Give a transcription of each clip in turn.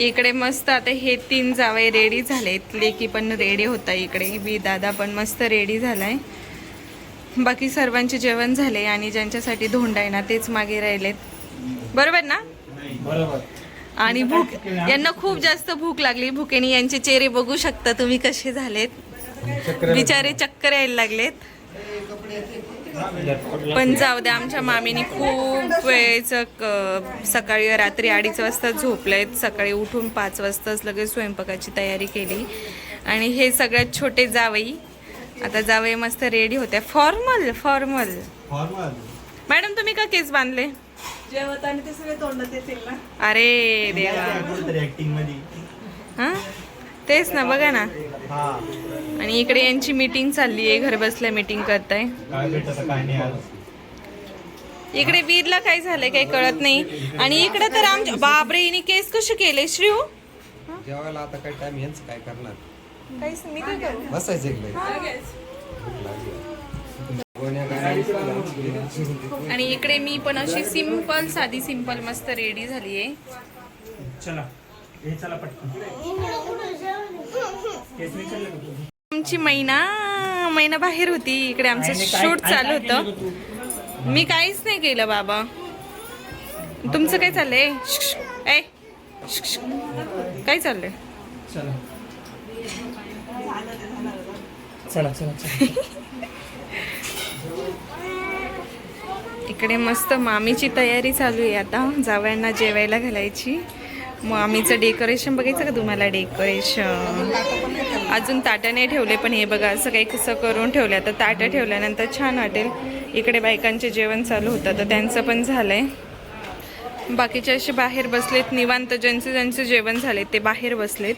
इकडे मस्त आता हे 3 जावई रेडी झालेत. लेकी पण रेडी होता. इकडे बी दादा पण मस्त रेडी झालाय. बाकी सर्वांचे जेवण झाले आणि ज्यांच्यासाठी धोंडा आहे ना तेच मागे राहिलेत. बरोबर ना? बरोबर. आणि भूक यांना खूप जास्त भूक लागली. भुकेने यांचे चेहरे बघू शकता तुम्ही कसे झालेत. बिचारे चक्कर यायला लागलेत. पण जाऊ द्या, आमच्या मामीने खूप वेळेचं सकाळी रात्री 2:30 वाजता झोपलेत. सकाळी उठून 5 वाजताच लगेच स्वयंपाकाची तयारी केली. आणि हे सगळ्यात छोटे जावई आता जावई मस्त रेडी होत्या. Formal formal formal. मॅडम तुम्ही का केस बांधले? जेवताना ते सगळे तोंडात येतील ना. अरे देवा. ऍक्टिंग मध्ये. हा तेच ना, बघा ना. हा. आणि इकडे यांची मीटिंग चालली आहे. घर बसल्या मीटिंग करताय. काय भेटत काय नाही आज. इकडे वीरला काय झालंय काही कळत नाही. आणि इकडे तर आमच्या बापरे हिने केस कसे केले श्रीव. जेवायला आता काय टाइम यांच काय करणार. काहीच मी काय करू. बसायचं एक आणि इकडे मी पण अशी सिंपल साधी सिंपल मस्त रेडी झाली आहे. चला हे चला पटकन. आमची महिना बाहेर होती. इकडे आमचं शूट चालू होतं. मी काहीच नाही केलं बाबा. तुमचं काय चाललंय? ए काय चाललंय? चला चला चला चला. इकडे मस्त मामीची तयारी चालू आहे. आता जावयांना जेवायला घालायची. मामीचं डेकोरेशन बघायचं का तुम्हाला? डेकोरेशन अजून ताटं नाही ठेवले, पण हे बघा असं काही कसं करून ठेवलं. आता ताटं ठेवल्यानंतर छान वाटेल. इकडे बायकांचे जेवण चालू होतं तर त्यांचं पण झालंय. बाकीचे असे बाहेर बसलेत निवांत. ज्यांचे जेवण झाले ते बाहेर बसलेत.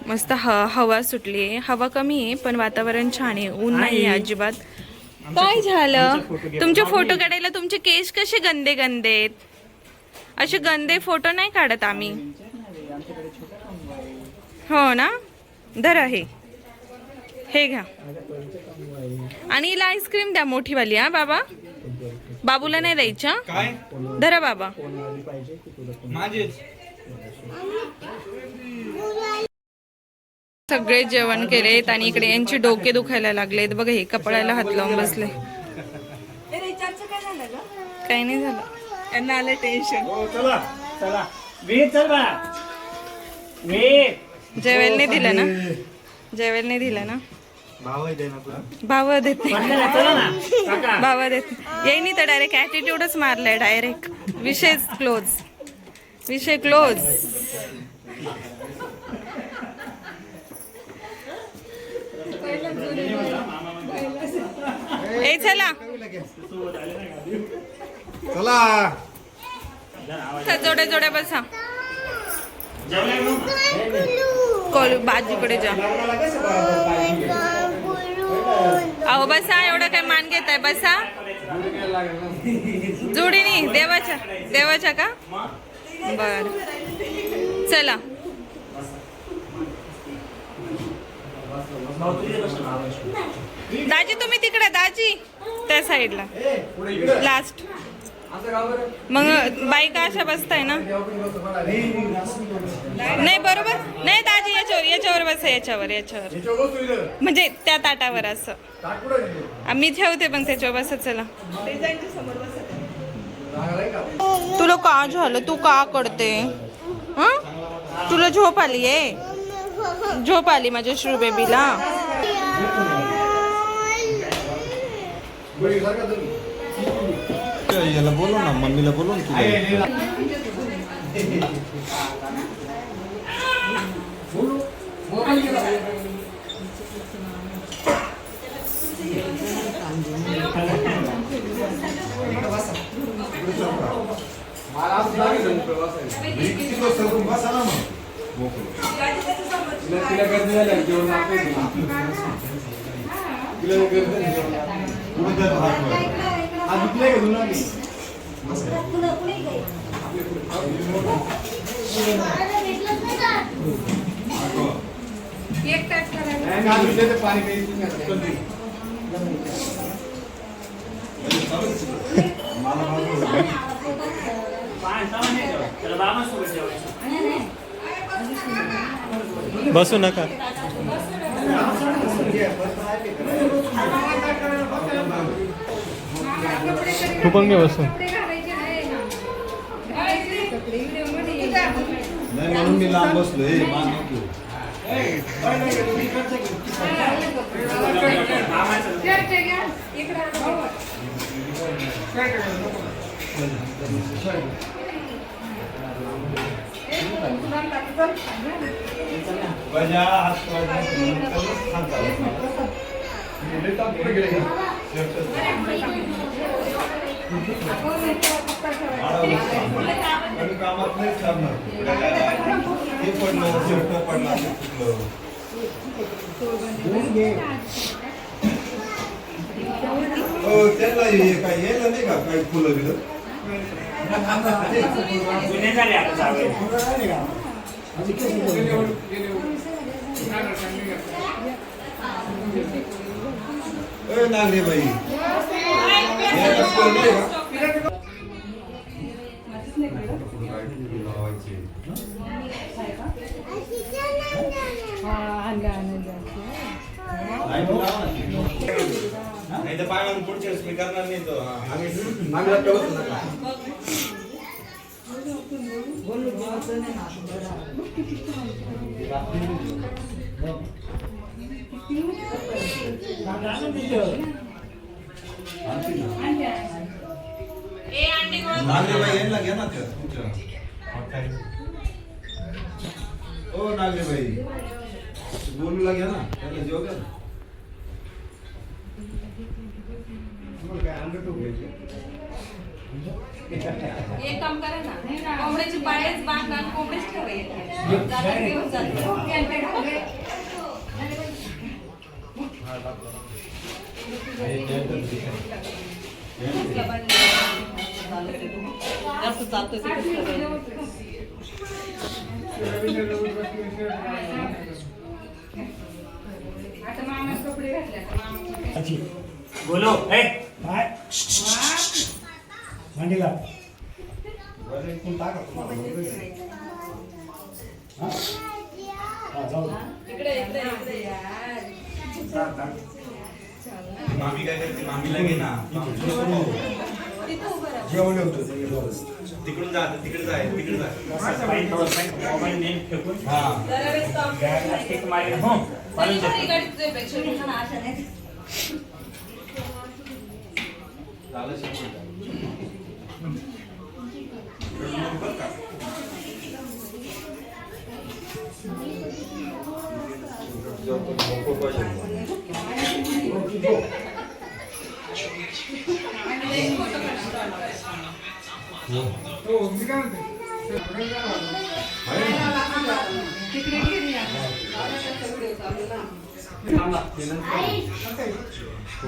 मस्त हवा सुटली आहे. हवा कमी आहे पण वातावरण छान आहे. ऊन नाही आहे अजिबात. काय झालं? तुमचे फोटो काढायला तुमचे केस कसे गंदे गंदे आहेत. असे गंदे फोटो नाही काढत आम्ही. हो ना. धरा हे घ्या. आणि हिला आईस्क्रीम द्या मोठीवाली. हा बाबा, बाबूला नाही द्यायच्या. धरा बाबा. सगळे जेवण केलेत आणि इकडे यांचे डोके दुखायला लागलेत. बघा हे कपड्याला हात लावून बसले. काही नाही झालं. यांना आलं टेन्शन. चला चला वीर चला वीर. जेवायला नाही दिलं ना. जेवायला नाही दिलं ना. भाव देत नाही. भाव देत येईनी तर डायरेक्ट ॲटिट्यूडच मारलाय. डायरेक्ट विषय क्लोज. ए चला चला जोड्या बसा. बाजूकडे जा. अहो बसा. एवढा काय मान घेताय? बसा. जोडीनी देवाच्या का? बर चला. दाजी तुम्ही तिकडे. दाजी त्या साईडला लास्ट. मग बायका अशा बसताय ना. नाही बरोबर नाही दाजी. याच्यावर बसा. याच्यावर म्हणजे त्या ताटावर असं मी ठेवते पण त्याच्यावर बसा. चला. तुला का झालं? तू का करते? तुला झोप आली आहे? झोप आली माझ्या श्रू बेबीला? याला बोलव ना, मम्मीला बोलव ना. एक ताट करायला. बसू नका. तू पण घे बसून. नाही म्हणून मी लांब बसलोय. मान नको. बजा हात कामात नाही ठरणार. हे पडलं शेवट पडला त्याला काय येलं नाही का काही फुलं बिलं जुने झाले आता जावे. नागरे बाई नाही तर पाय मारून पुढच्या वेळेस मी करणार नाही तो आम्ही ठेवत नका. नागरेबाई यांना घ्या ना त्या तुमच्या. ओ नागरेबाई बोलूला घ्या ना त्याला जेव घ्या ना. एक काम करा ना, कोंबड्याची पायच बांधा आणि कोंबडीच ठेवायचे. घेऊन जाते. जास्त चालतोय ते कसं करायचं? आता मामाचे कपडे घातले, आता मामाचे अच्छी. बोलो ए बाय. मांडीला इकडे इकडे इकडे यार. मामी काय करते मामीला घे ना. तिथं उभं राहा. जेवण ठेवतो तिकडून जा तिकडे जाय तिकडे जाय. मोबाईल नेम फेकून हा जरा वेळ stop गॅस स्टिक मारे. हो तरी पण ही गाडी तुझ्यापेक्षा मोठा ना, अशा नाही. झालं शेवट.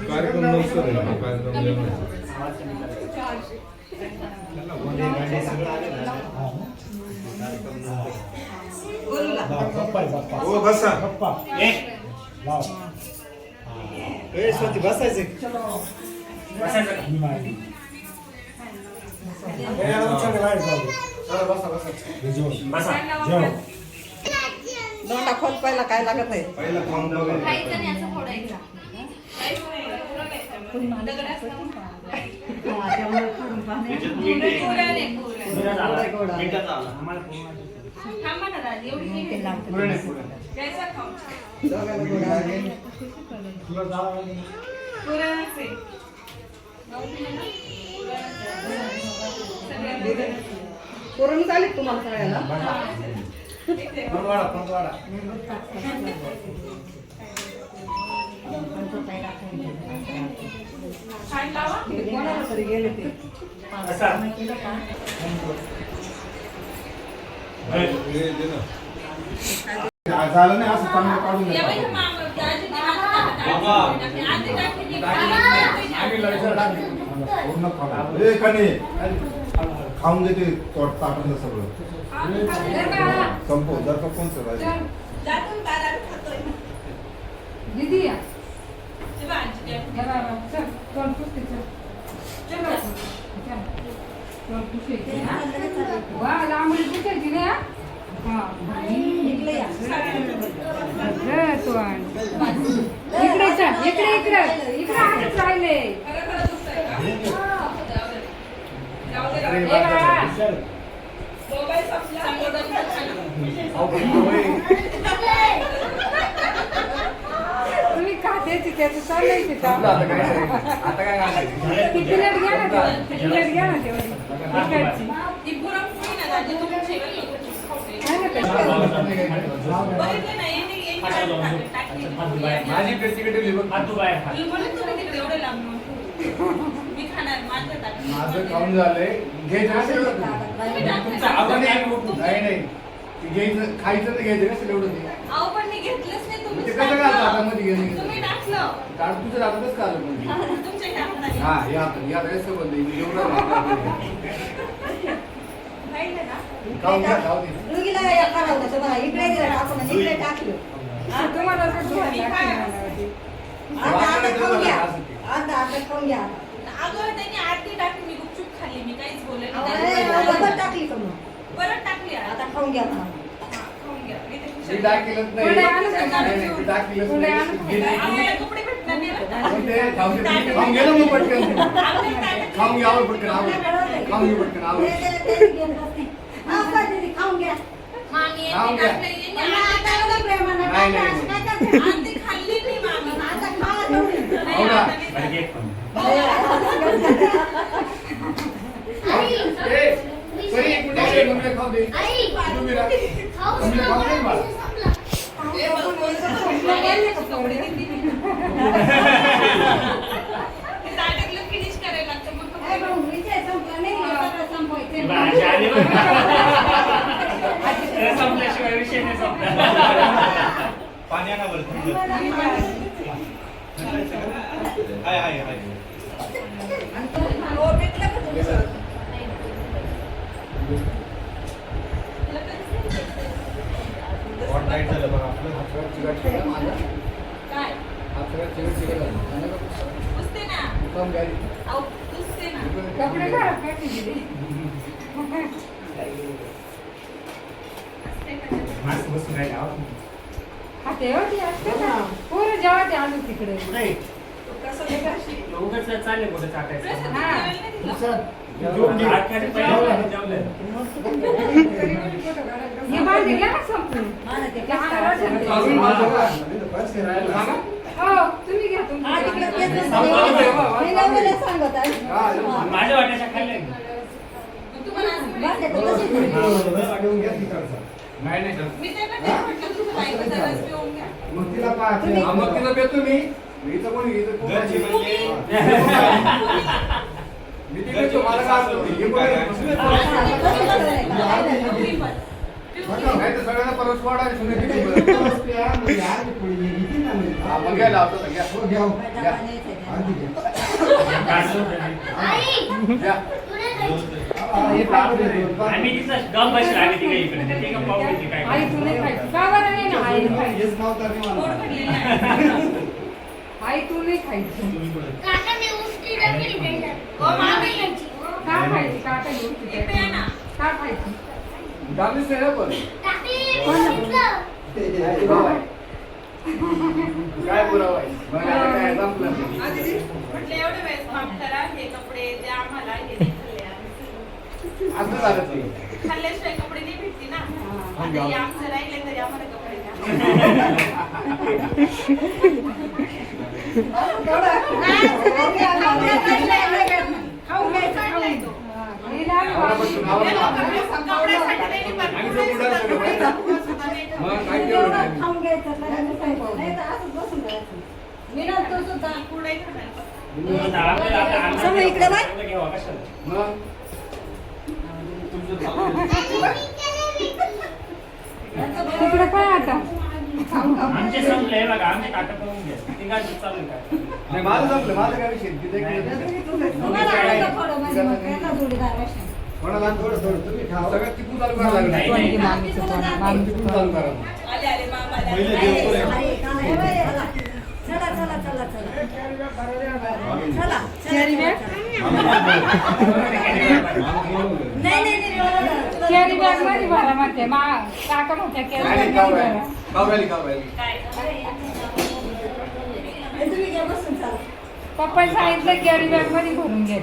कार्यक्रम हो बसा. ए स्वती बसायचे. बसायचं बसा. दोंडा खोल पहिला काय लागत आहे? पहिला खाऊन बघा. खायचं नाही, असं फोडायचं. काहीच नाही, पुरं खायचं. दगड असतं. पुरं नाही, पुरं. मिठाचा आला. आम्हाला पूर्ण थांबा ना दादी, एवढी नाही घ्यायची. पुरण आहे, पुरण. घ्यायचा खाऊ. दोघाला गोड आहे. पुरणच आहे. पुरण चालेल तुम्हाला सगळ्याला? पंधवाडा. छान लावा. कोणाला तरी गेले ते. असा. झालं नाही असं चांगलं काढून या बाई, घ्या. मामा, दाजीने हात टाकले. आधी टाकले की पूर्ण खाऊ. ए कणी खाऊन घेते तोट टाकून सगळं संपव जर का कोणतं राहिलं. जातो दादा खातोय. दीदी या ते बघ, आजी काय. चला चल चल पुष्टी चल चल चल चल पुष्टी वा लांबडी पुष्टायची ना हा इकडे चल, इकडे इकडे इकडे आहेच राहिले. ए बाळा. तुम्ही खात्याची त्याचं चाललंय तिथं. आता काय घालायचं? ती प्लेट घ्या ना तेवढी. ती प्लेट घ्या ना तेवढी. तिकडची. आहे ना कशी? माझी पेस्ट तिकडे ठेवली बघ. माझं खाऊन झालंय. घ्यायचं असेल तर तुमचं आपण नाही नाही ते घ्यायचं खायचं तर घ्यायचं कसं एवढं ते ते कसं घालतं हातामध्ये घेऊन काढ तुझं हातातच का आलं म्हणजे हा या रस्ते बंद एवढं खाऊन घ्या खाऊ दे. रुगीला या करावं तसं बघा. इकडे दिलं टाकून आणि इकडे टाकलं. तुम्हाला असं धुवायला लागतं मला ते. आता खाऊन घ्या. आता खाऊन घ्या. परत टाकली का मग? आता खाऊन घ्या म्हणा. मी डाक केलंच नाही. थोडे आणू का? नाही, नाही, मी डाक केलंच थोडे नाही. आणू का? पण ते खाऊन घे. खाऊन गेलं मग पटकन. खाऊन घ्यावं पटकन आवड. खाऊन घे पटकन आवड. खाऊन घ्या. खाऊन घ्या. नाही नाही हो ना. ए, सरी कुठे आहे? मम्मीला खाऊ दे. तुम्ही राहा. मम्मीला खाऊ दे मला. संपल्याशिवाय विषय नाही संपला. पाण्यावर हाय हाय हाय. Hot night झालं बघा आपलं. हात सगळं चिकट चिकट माझा. हात सगळं चिकट चिकट झालं. मुक्काम घ्यायची. कपडे घाला काय केली? मास्क बसून राहिला आहोत. खाते होती असते ना. पोरं जेव्हा ते आलू तिकडे. नाही उगाच चालले कुठे चाटायचं. हा. आठवडे पहिले जेवलं. हे भाजी घ्या ना संपून. ते हाताला झालं. अजून माझं का? बस हे राहिलं. हो तुम्ही घ्या तुमची. हा, तिकडे तेच नसतं. मी नवऱ्याला सांगत आहे. हा, माझ्या वाट्याच्या खाल्ल्या बस ते तशीच आहे. रस घेऊन घ्या तिकडचा. नाही नाही सर. मग तिला काय? हा, मग तिला देतो मी. इथं कोणी इथं कोण घरची आहे? मी तिकडे देतो. मला काय असतं? हे कोण आहे? नाही तर सगळ्यांना परत सोडा आणि सुने किती बरं. हा, मग घ्या लावतो ना, घ्या. घ्या. घ्या. आम्ही तिथं गप बसला आम्ही तिकडे इकडे ते गप पाहू किती काय आई तू नाही खायची. का बरं नाही ना आई खायची? हेच नाव तर नाही मला. आई तू नाही खायची. का खायची? का खायची? का खायची? गावीच नाही ना पण. काय पुरावा आहे? मग आता काय संपलं. असं झालं ते. खाल्ल्याशिवाय कपडे नाही भेटते ना. आता हे आमचं राहिले तरी आम्हाला कपडे द्या. खाऊन घ्यायचं, खाऊन घ्यायचं. हे लाल आम्हाला पण भाजी. आवडलं. कपड्यासाठी नाही पण आणि तो कुठं आहे? मग काय केलं एवढं नाही. खाऊन घ्यायचं, नाही तर नाही तर असंच बसून राहायचं. मी नंतर सुद्धा पुढे खाणार. समोर इकडे बाय. घेवा कशाला. मग तिकडे काय आता? आमचे संपले हे बघा आमचे काटा पाहून घ्या ते गाडी चालू आहे काय नाही माझं संपलं. माझं काय विषय तिथे तुम्हाला आवडतं थोडं म्हणजे मग त्यांना जोडीदार असेल. कोणाला थोडं थोडं तुम्ही खा. सगळं चिकू चालू करायला लागलं. नाही, नाही. मामीचं तोंड, मामीचं चिकू तोंड. चालू करा. आले आले मामा आले. पहिले देव अरे, काय नाही, हे बाई, चला, चला. चला चला चला चला कॅरी बॅग नाही नाही नाही कॅरी बॅग मध्ये भरा म्हणते काका म्हणते कॅरी बॅग मध्ये भरा कावराली तुम्ही घ्या बसून चला पप्पा सांगितलं कॅरी बॅग मध्ये भरून घे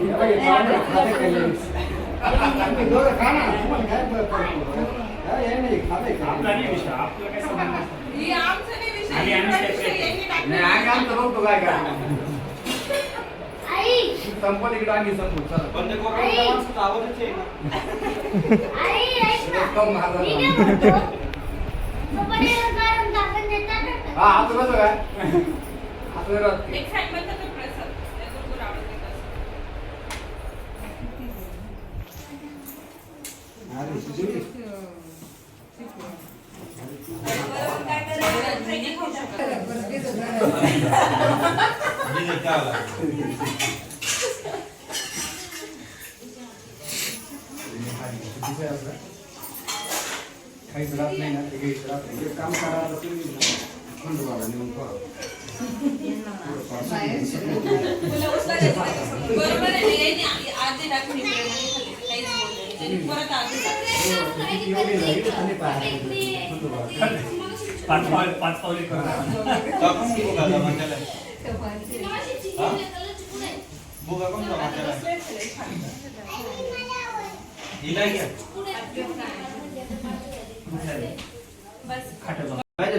आपला नाही विषय आपलं काय संबंध ही आमचं नाही विषय. आणि आम्ही यांचा काय विषय यांनी टाकला. नाही आम्ही आमचं बघतो काय संपत इकडे आणखी संपू चला कम महाराज हा आता कसं काय आता जरा- एक साईड बंद कर प्रसाद. त्या भरपूर आवडते तसं. बरोबर काय करायचं? नाही खाऊ शकत. काहीच राहत नाही ना ते घ्यायचं राहत नाही. एक काम करा आता तुम्ही ना, म्हणतो बाबा निघून पहा. तुला उचलायचं का तसं? बरोबर आहे ना? यांनी आधी टाकून इकडे मध्ये खाली. काहीच बोललं नाही. त्यांनी परत आधी टाकलं. पाच पावले करू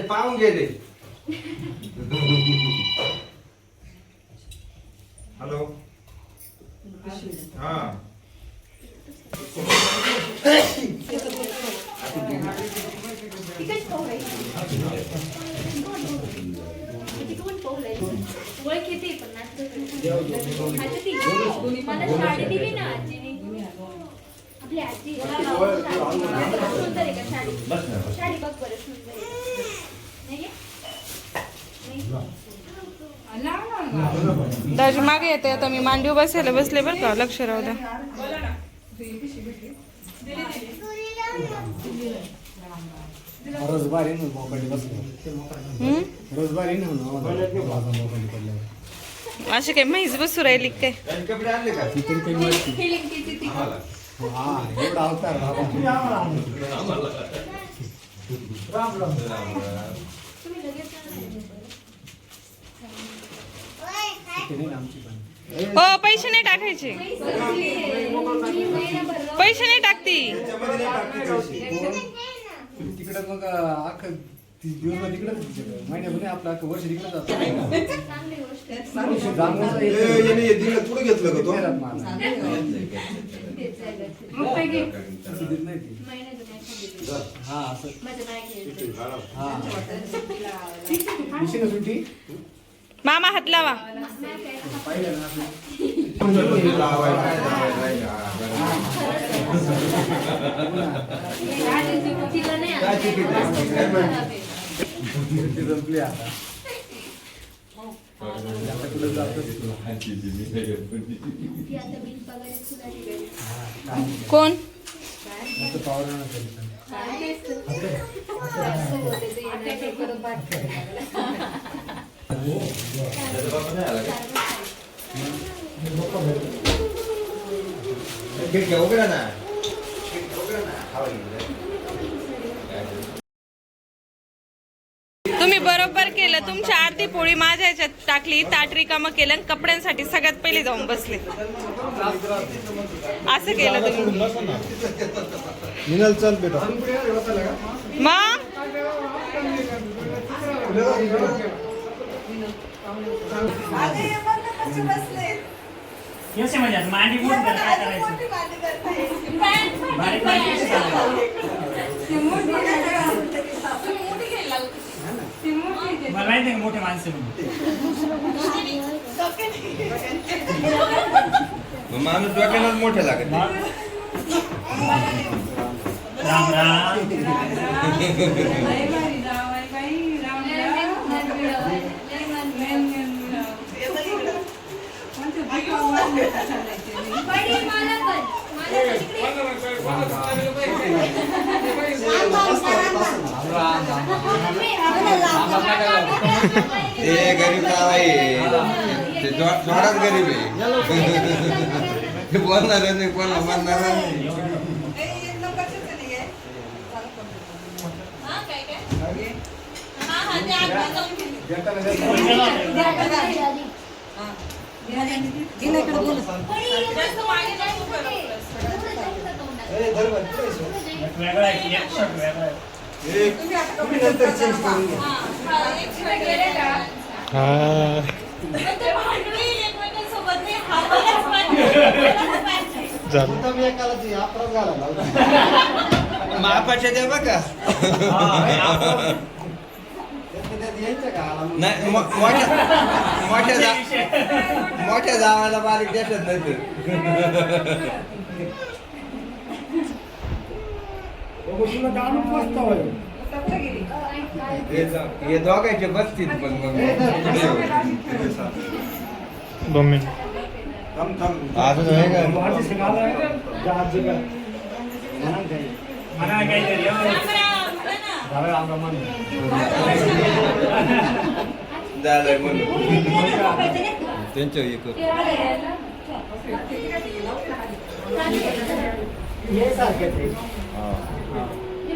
पाहून गेले हॅलो हा मला साडी दिली ना आजीने आपली आजी सुंदर आहे का साडी साडी बघ बरं सुंदर आहे दाजी मागे येते आता मी मांडीव बसायला बसले बरं का लक्ष राहू द्या बोला ना. रोजबारी ना मोबाईल बसलो रोजबारी ना मोबाईल पडल्यावर अशी काय म्हैस बसू राहिली काय कपडे आणले का तरी काही माहिती फिलिंग किती ती हा एवढा अवतार बाबा तुम्ही लगेच आमची पण हो पैसे नाही टाकायचे पैसे नाही टाकती तिकडे मग अख्खं दिवस तिकडेच महिन्याभर आपलं अख्खं वर्ष तिकडे जातं चांगली गोष्ट आहे. पुढे घेतलं का तो महिन्यातून एकदा दिली. हा असं माझ्या बॅग हा दिशी ना सुट्टी मामा हात लावा पाहिलं ना तिला नाही काय तिकीट आहे? ती जमली आता आता कुठं जातोच तुला ती आता बिन पगारी सुद्धा निघाली. कोण आता पावर नसेल काय असं होते ते अटॅक करून बात करायला. उघडा ना तुम्ही बरोबर केलं तुमच्या आरती पोळी माझ्या ह्याच्यात टाकली ताट रिकामं केलं आणि कपड्यांसाठी सगळ्यात पहिले जाऊन बसले असं केलं तुम्ही मिनल चल बेटा मग केस म्हणजे आता मांडी मोठी कर, काय करायचं बारीक बारीक केस चालले. मला माहिती आहे का मोठे माणसं म्हणून माणूस डोक्यालाच मोठे लागत राम राम वडील मला पण मला तिकडे ते गरीब आहे ते थोडाच गरीब आहे बोलणार नाही कोणाला म्हणणार नाही एक नंबरचेच नाही आहे. हा, काय? हा, ते आतमध्ये जाऊन घेऊ. देताना देताना. जिनेकडे बोलू. जास्त मागे नको करू. वेगळा आहे, एक शर्ट वेगळा आहे. तुम्ही नंतर चेंज करून घ्या. हा, एक शिवाय गेले का? पण ते भांडवील एकमेकांसोबत नाही, हा मलाच पाहिजे. मापाच्या द्या बघा नाही मोठ्या जावायला बारीक देतात नाही हे दोघांचे बसतील पण मग आजच आहे का म्हणा काहीतरी झालंय म्हणून त्यांच्या एक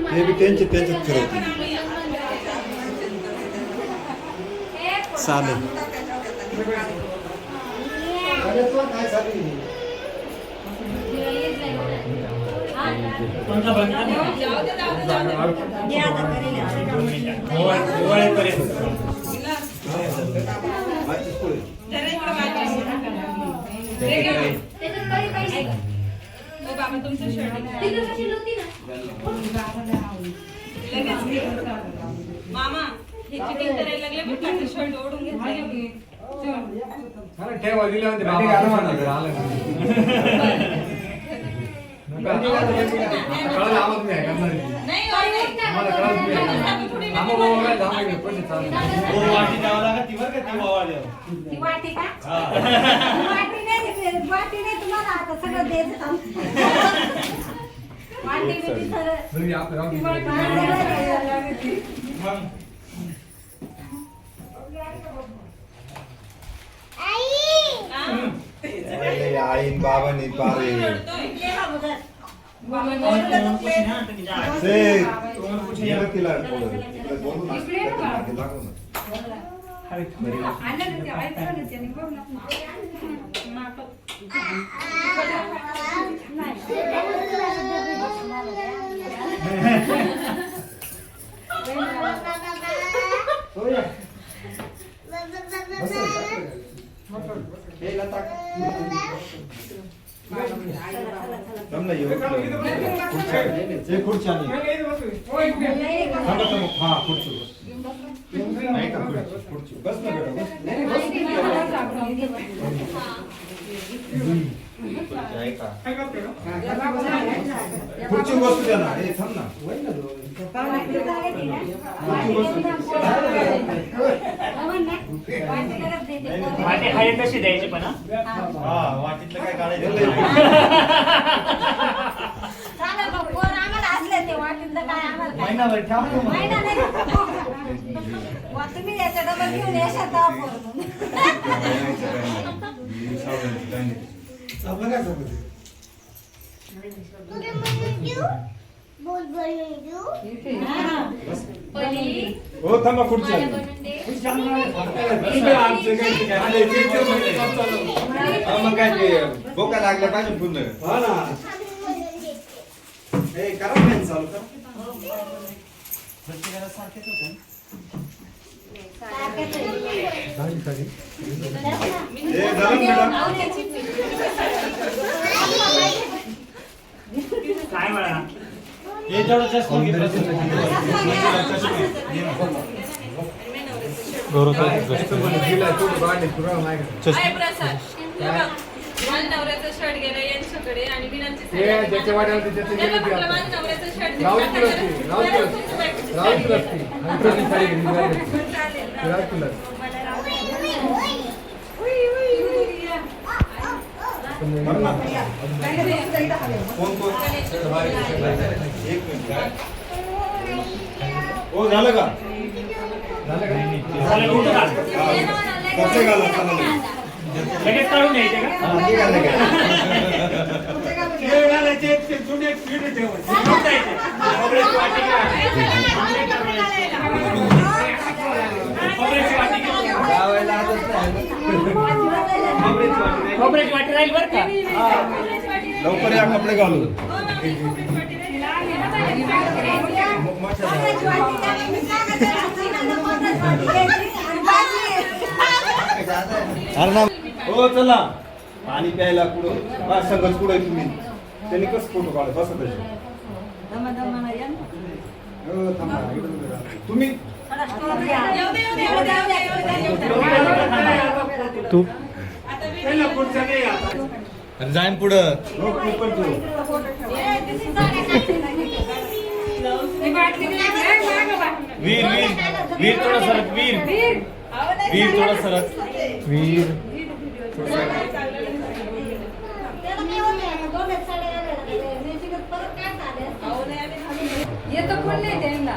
हे बी त्यांच्यात फिरवतील चालेल कोणता बघा दिवाळीपर्यंत बाबा तुमचं शर्ट मामा हे चिटिंग करायला लागले पण माझं शर्ट ओढून घेतलं ठेवा दिले म्हणते भांडी घाला म्हणते. आलं कळलं आम्हाला तुम्ही आहे करणार नाही. नाही हो, नाही. आम्हाला कळलं तुम्ही आहे करणार. आम्हाला बाबा काय दहा महिने पैसे चालू हो, वाटी द्यावं लागत ती बरं का ती वावाल्यावर. ती वाटी का? हा. वाटी नाही तुम्हाला आता सगळं द्यायचं काम. वाटी बिटी सगळं. तरी आपलं राहू दे. मग आईन बाबांनी पारे तिला खुर्ची वस्तू द्या ना हे थांब ना वाटी आहे तशी द्यायची पण हा वाटीतलं काय काढायचं चालेल मग पोर आम्हाला असले ते वाटीतलं काय आम्हाला काय. महिनाभर ठेवा. महिना नाही. वा, तुम्ही याच्या डबल घेऊन येशाल तेव्हा पोर. आपलं काय सांगते हो थांबा खुर्ची मग काय ते बोका लागल्या पाहिजे पुन्हा करा फॅन चालू करा काय म्हणा हे जेवढं चष्मा घेतलं आहे प्रसाद. हे बघ, माझ्या नवऱ्याचं शर्ट गेलं यांच्याकडे आणि विनांची साडी. हे ज्याच्या वाट्यावरती त्याचं त्याला गेलं ते म्हटलं, आता. माझ्या नवऱ्याचं शर्ट राहू दे तुला दिसलं ती, का? राहू दे बरं, तुला तुमची बायकोची राहू साडी तुला घे. ती. आणि तुला ती साडी घेतली ती राहू तुला. बरं ना कोण एक मिनिट हो झालं का झालं का? चालेल, कुठं घाल. कसे घाला चालेल. लगेच काढून घ्यायचे का खोबऱ्याची वाटी घ्या. खोबऱ्याची वाटी घ्या. खोबऱ्याची वाटी राहील बरं का. लवकर या कपडे घालून. अरे ना हो चला पाणी प्यायला कुठं बा सगळं कुठं तुम्ही त्यांनी कसं फोटो काढ बस तुम्ही तू जाईन पुढं वीर वीर वीर थोडं सरक वीर वीर थोडं सरक वीर येतं कोण नाही त्यांना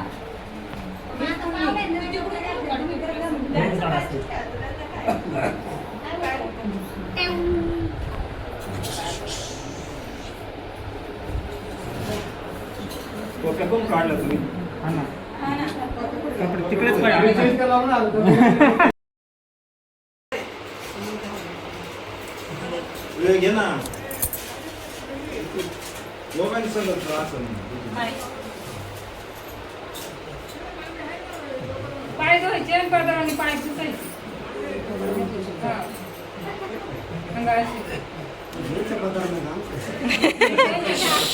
टोप्या कोण काढलं तुम्ही तिकडेच घे ना मोबाईल सगळं असं पाय धुवायचे आणि पदराने पाय पुसायचे हा. अंगाशी.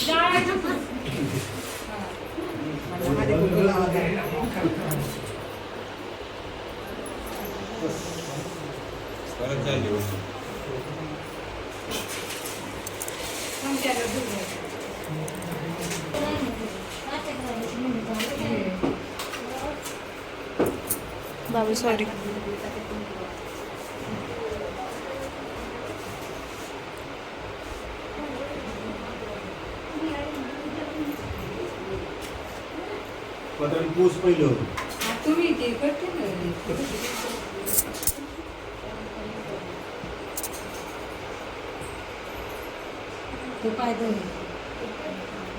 जायचं पुस. तुमच्याला धुवायचं. बाबू सॉरी. पदरी पूस पहिलं होतं तुम्ही ते करते ना तू पाय धुवून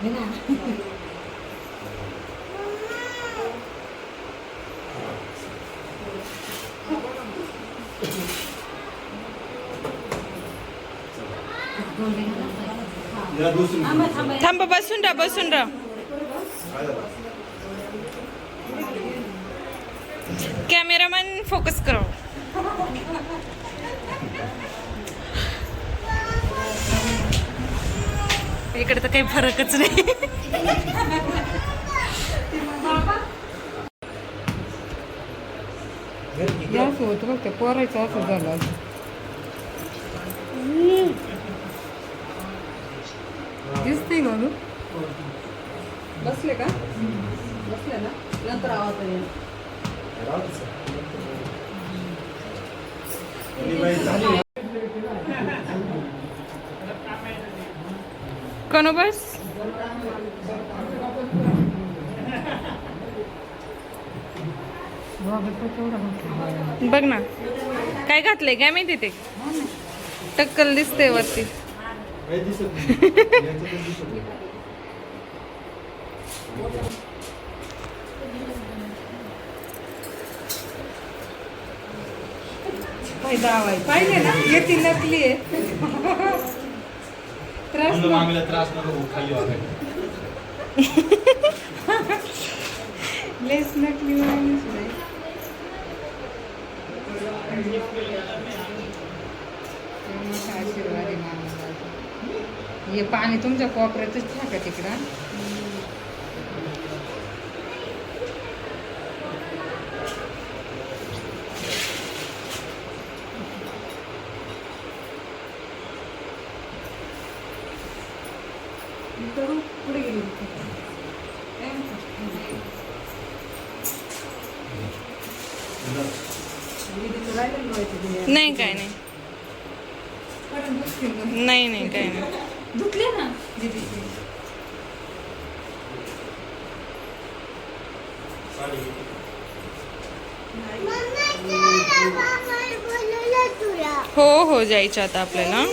घे ना. या दुसरी थांब बसून राहा बसून राहा. काय झालं? कॅमेरामॅन फोकस करो. इकडे तर काही फरकच नाही. जास्त होतं बघ ते पोरायचं असं झालं दिसते म्हणून बसले का बसले ना नंतर आवाज येईल. कोण बस बघ ना काय घातलंय काय माहिती ते टक्कल दिसते वरती. काही दिसत नाही. याचं पण दिसत नाही. पाहिले ना येते नकली आहे त्रास म्हणलं मामीला त्रास नको खाली वागायला. लेस नकली माणूस नाही. मोठा आशीर्वाद आहे माणूस. हे पाणी तुमच्या कोपऱ्यातच टाका तिकडं. पुढे गेली नाही काय नाही नाही नाही काय नाही. धुतले ना दीदीची. हो हो जायचं आता आपल्याला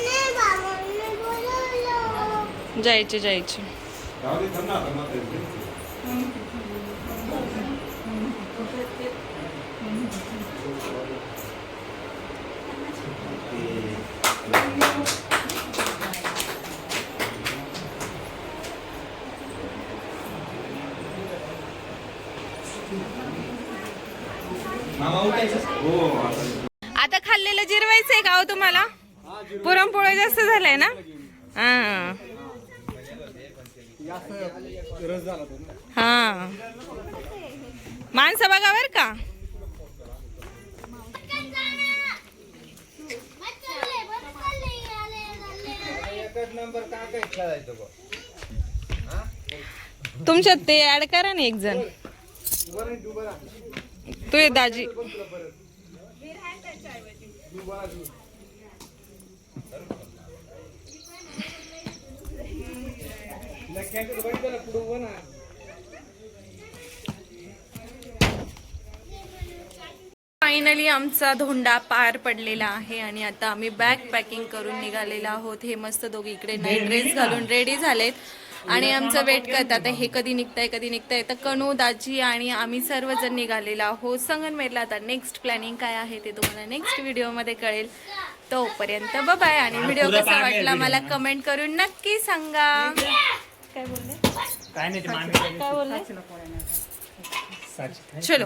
जायचे जाऊ दे, थांब ना आता मात्र. मामा उठायचं? हो आता. आता खाल्लेलं जिरवायचंय का हो तुम्हाला? पुरणपोळी जास्त झालंय ना? हा हा माणसं बघा बर का. तुमच्यात ते ऍड करा ना एक जण. तू ये दाजी. फायनली आमचा धोंडा पार पडलेला आहे आणि आता आम्ही बॅग पॅकिंग करून निघालेलो आहोत. हे मस्त दोघे इकडे नाईट ड्रेस घालून रेडी झालेत आणि आमचं वेट करतात हे कधी निघताय. तर कनू दाजी आणि आम्ही सर्वजण निघालेलो आहोत संगमनेरला. आता नेक्स्ट प्लॅनिंग काय आहे ते तुम्हाला नेक्स्ट व्हिडिओमध्ये कळेल. तोपर्यंत बाय. आणि व्हिडिओ कसा वाटला मला कमेंट करून नक्की सांगा. काय बोलले? काय नाही ते मामी काय बोलले? चलो.